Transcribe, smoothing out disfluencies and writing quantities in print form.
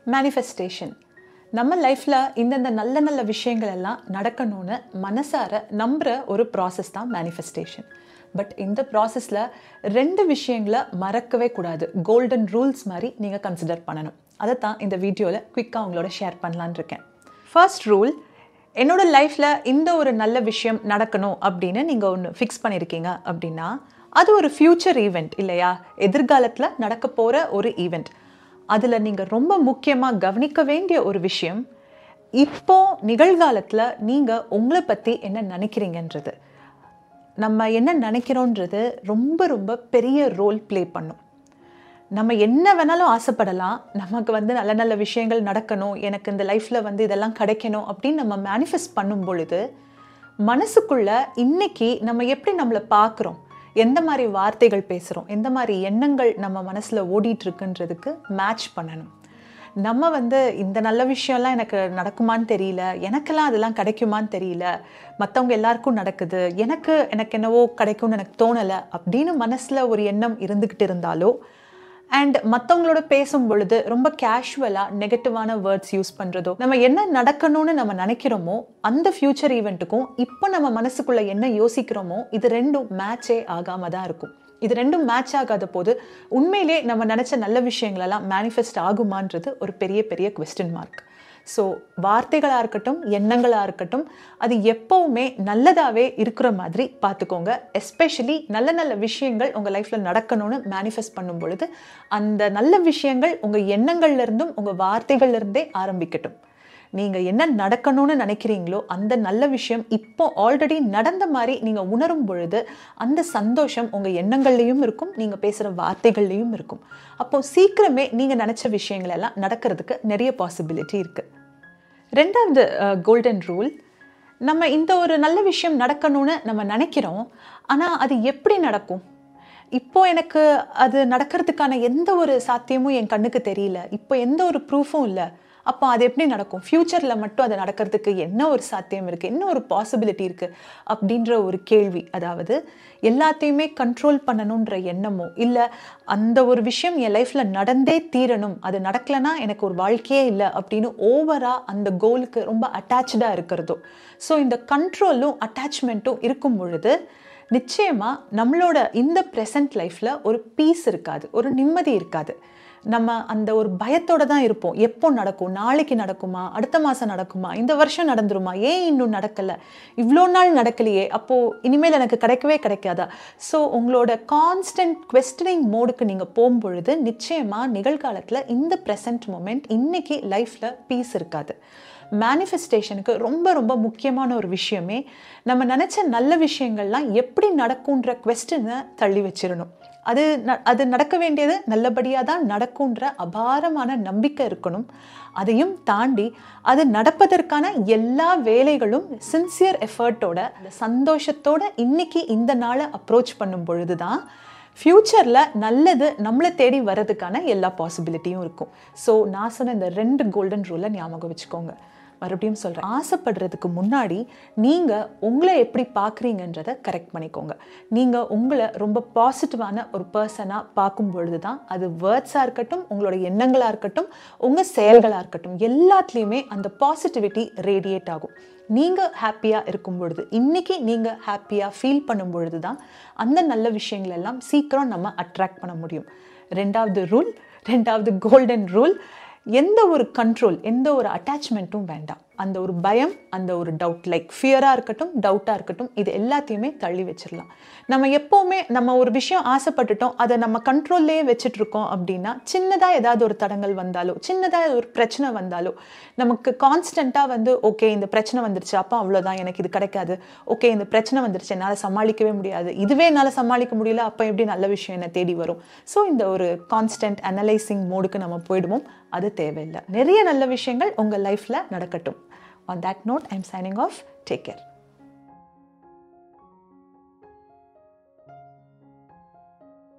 Manifestation. நம்ம லைஃப்பில் இந்தந்த நல்ல நல்ல விஷயங்கள் எல்லாம் நடக்கணும்னு மனசார நம்புகிற ஒரு ப்ராசஸ் தான் மேனிஃபெஸ்டேஷன். பட் இந்த ப்ராசஸில் 2 விஷயங்களை மறக்கவே கூடாது. கோல்டன் ரூல்ஸ் மாதிரி நீங்கள் கன்சிடர் பண்ணணும். அதை தான் இந்த வீடியோவில் குயிக்காக உங்களோட ஷேர் பண்ணலான்னு இருக்கேன். ஃபர்ஸ்ட் ரூல், என்னோடய லைஃப்பில் இந்த ஒரு நல்ல விஷயம் நடக்கணும் அப்படின்னு நீங்கள் ஒன்று ஃபிக்ஸ் பண்ணியிருக்கீங்க அப்படின்னா அது ஒரு ஃப்யூச்சர் ஈவெண்ட் இல்லையா, எதிர்காலத்தில் நடக்க போகிற ஒரு ஈவெண்ட். அதில் நீங்கள் ரொம்ப முக்கியமாக கவனிக்க வேண்டிய ஒரு விஷயம், இப்போ நிகழ்காலத்தில் நீங்கள் உங்களை பற்றி என்ன நினைக்கிறீங்கன்றது. நம்ம என்ன நினைக்கிறோன்றது ரொம்ப ரொம்ப பெரிய ரோல் ப்ளே பண்ணும். நம்ம என்ன வேணாலும் ஆசைப்படலாம், நமக்கு நல்ல நல்ல விஷயங்கள் நடக்கணும், எனக்கு இந்த லைஃப்பில் இதெல்லாம் கிடைக்கணும் அப்படின்னு நம்ம மேனிஃபெஸ்ட் பண்ணும் பொழுது மனசுக்குள்ளே இன்னைக்கு நம்ம எப்படி நம்மளை பார்க்குறோம், எந்த மாதிரி வார்த்தைகள் பேசுகிறோம், எந்த மாதிரி எண்ணங்கள் நம்ம மனசில் ஓடிட்டுருக்குன்றதுக்கு மேட்ச் பண்ணணும். நம்ம இந்த நல்ல விஷயம்லாம் எனக்கு நடக்குமான்னு தெரியல, எனக்கெல்லாம் அதெல்லாம் கிடைக்குமான்னு தெரியல, மற்றவங்க எல்லாருக்கும் நடக்குது, எனக்கு என்னவோ கிடைக்கும்னு எனக்கு தோணலை அப்படின்னு மனசில் ஒரு எண்ணம் இருந்துக்கிட்டு இருந்தாலோ, அண்ட் மற்றவங்களோட பேசும் பொழுது ரொம்ப கேஷுவலாக நெகட்டிவான வேர்ட்ஸ் யூஸ் பண்ணுறதோ, நம்ம என்ன நடக்கணும்னு நம்ம நினைக்கிறோமோ அந்த ஃப்யூச்சர் ஈவெண்ட்டுக்கும் இப்போ நம்ம மனசுக்குள்ளே என்ன யோசிக்கிறோமோ இது 2ம் மேட்சே ஆகாமல் தான் இருக்கும். இது 2ம் மேட்ச் ஆகாத போது உண்மையிலே நம்ம நினச்ச நல்ல விஷயங்களெல்லாம் மேனிஃபெஸ்ட் ஆகுமான்றது ஒரு பெரிய பெரிய குவெஸ்டின் மார்க். ஸோ வார்த்தைகளாக இருக்கட்டும், எண்ணங்களாக இருக்கட்டும், அது எப்போவுமே நல்லதாகவே இருக்கிற மாதிரி பார்த்துக்கோங்க. எஸ்பெஷலி நல்ல நல்ல விஷயங்கள் உங்கள் லைஃப்பில் நடக்கணும்னு மேனிஃபெஸ்ட் பண்ணும் பொழுது அந்த நல்ல விஷயங்கள் உங்கள் எண்ணங்கள்லேருந்தும் உங்கள் வார்த்தைகள்லேருந்தே ஆரம்பிக்கட்டும். நீங்கள் என்ன நடக்கணும்னு நினைக்கிறீங்களோ அந்த நல்ல விஷயம் இப்போ ஆல்ரெடி நடந்த மாதிரி நீங்கள் உணரும் பொழுது அந்த சந்தோஷம் உங்கள் எண்ணங்கள்லேயும் இருக்கும், நீங்கள் பேசுகிற வார்த்தைகள்லேயும் இருக்கும். அப்போது சீக்கிரமே நீங்கள் நினச்ச விஷயங்கள் எல்லாம் நடக்கிறதுக்கு நிறைய பாசிபிலிட்டி இருக்குது. 2வது கோல்டன் ரூல், நம்ம இந்த ஒரு நல்ல விஷயம் நடக்கணும்னு நம்ம நினைக்கிறோம், ஆனால் அது எப்படி நடக்கும், இப்போ எனக்கு அது நடக்கிறதுக்கான எந்த ஒரு சாத்தியமும் என் கண்ணுக்கு தெரியல, இப்போ எந்த ஒரு ப்ரூஃபும் இல்லை, அப்போ அது எப்படி நடக்கும், ஃப்யூச்சரில் மட்டும் அது நடக்கிறதுக்கு என்ன ஒரு சாத்தியம் இருக்குது, என்ன ஒரு பாசிபிலிட்டி இருக்குது அப்படின்ற ஒரு கேள்வி. அதாவது எல்லாத்தையுமே கண்ட்ரோல் பண்ணணுன்ற எண்ணமோ, இல்லை அந்த ஒரு விஷயம் என் லைஃப்பில் நடந்தே தீரணும், அது நடக்கலைன்னா எனக்கு ஒரு வாழ்க்கையே இல்லை அப்படின்னு ஓவராக அந்த கோலுக்கு ரொம்ப அட்டாச்சாக இருக்கிறதோ. ஸோ இந்த கண்ட்ரோலும் அட்டாச்மெண்ட்டும் இருக்கும் பொழுது நிச்சயமாக நம்மளோட இந்த ப்ரெசன்ட் லைஃப்பில் ஒரு பீஸ் இருக்காது, ஒரு நிம்மதி இருக்காது. நம்ம அந்த ஒரு பயத்தோடு தான் இருப்போம். எப்போ நடக்கும், நாளைக்கு நடக்குமா, அடுத்த மாதம் நடக்குமா, இந்த வருஷம் நடந்துருமா, ஏன் இன்னும் நடக்கலை, இவ்வளோ நாள் நடக்கலையே, அப்போது இனிமேல் எனக்கு கிடைக்கவே கிடைக்காதா. ஸோ உங்களோட கான்ஸ்டன்ட் குவெஸ்டனிங் மோடுக்கு நீங்கள் போகும்பொழுது நிச்சயமாக நிகழ்காலத்தில் இந்த ப்ரெசன்ட் மொமெண்ட் இன்னைக்கு லைஃப்பில் பீஸ் இருக்காது. மேனிஃபெஸ்டேஷனுக்கு ரொம்ப ரொம்ப முக்கியமான ஒரு விஷயமே நம்ம நினச்ச நல்ல விஷயங்கள்லாம் எப்படி நடக்குன்ற குவெஸ்டனை தள்ளி வச்சிடணும். அது நடக்க வேண்டியது நல்லபடியாக தான் நடக்குன்ற அபாரமான நம்பிக்கை இருக்கணும். அதையும் தாண்டி அது நடப்பதற்கான எல்லா வேலைகளும் சின்சியர் எஃபர்ட்டோட சந்தோஷத்தோட இன்னைக்கு இந்த நாளை அப்ரோச் பண்ணும் பொழுது தான் ஃப்யூச்சரில் நல்லது நம்மளை தேடி வர்றதுக்கான எல்லா பாசிபிலிட்டியும் இருக்கும். ஸோ நான் சொன்ன இந்த 2 கோல்டன் ரூலை ஞாபகம் வச்சுக்கோங்க. மறுபடியும் சொல்கிறேன், ஆசைப்படுறதுக்கு முன்னாடி நீங்கள் உங்களை எப்படி பார்க்குறீங்கன்றதை கரெக்ட் பண்ணிக்கோங்க. நீங்கள் உங்களை ரொம்ப பாசிட்டிவான ஒரு பர்சனாக பார்க்கும் பொழுது தான் அது வேர்ட்ஸாக இருக்கட்டும், உங்களோட எண்ணங்களாக இருக்கட்டும், உங்கள் செயல்களாக இருக்கட்டும், எல்லாத்துலேயுமே அந்த பாசிட்டிவிட்டி ரேடியேட் ஆகும். நீங்கள் ஹாப்பியாக இருக்கும் பொழுது, இன்றைக்கி நீங்கள் ஹாப்பியாக ஃபீல் பண்ணும் பொழுது தான் அந்த நல்ல விஷயங்கள் எல்லாம் சீக்கிரம் நம்ம அட்ராக்ட் பண்ண முடியும். 2வது கோல்டன் ரூல், எந்த ஒரு கண்ட்ரோல், எந்த ஒரு அட்டாச்மெண்ட்டும் வேண்டாம். அந்த ஒரு பயம், அந்த ஒரு டவுட், லைக் ஃபியராக இருக்கட்டும், டவுட்டாக இருக்கட்டும், இது எல்லாத்தையுமே தள்ளி வச்சிடலாம். நம்ம எப்போவுமே நம்ம ஒரு விஷயம் ஆசைப்பட்டுட்டோம், அதை நம்ம கண்ட்ரோல்லையே வச்சுட்ருக்கோம் அப்படின்னா சின்னதாக ஏதாவது ஒரு தடங்கள் வந்தாலோ, சின்னதாக ஒரு பிரச்சனை வந்தாலோ நமக்கு கான்ஸ்டண்ட்டாக ஓகே இந்த பிரச்சனை வந்துருச்சு, அப்போ அவ்வளோதான், எனக்கு இது கிடைக்காது, ஓகே இந்த பிரச்சனை வந்துருச்சு, என்னால் சமாளிக்கவே முடியாது, இதுவே என்னால் சமாளிக்க முடியல, அப்போ எப்படி நல்ல விஷயம் என்னை தேடி வரும். ஸோ இந்த ஒரு கான்ஸ்டன்ட் அனலைசிங் மோடுக்கு நம்ம போயிடுவோம். அது தேவையில்லை. நிறைய நல்ல விஷயங்கள் உங்கள் லைஃப்பில் நடக்கட்டும். On that note, I'm signing off. Take care.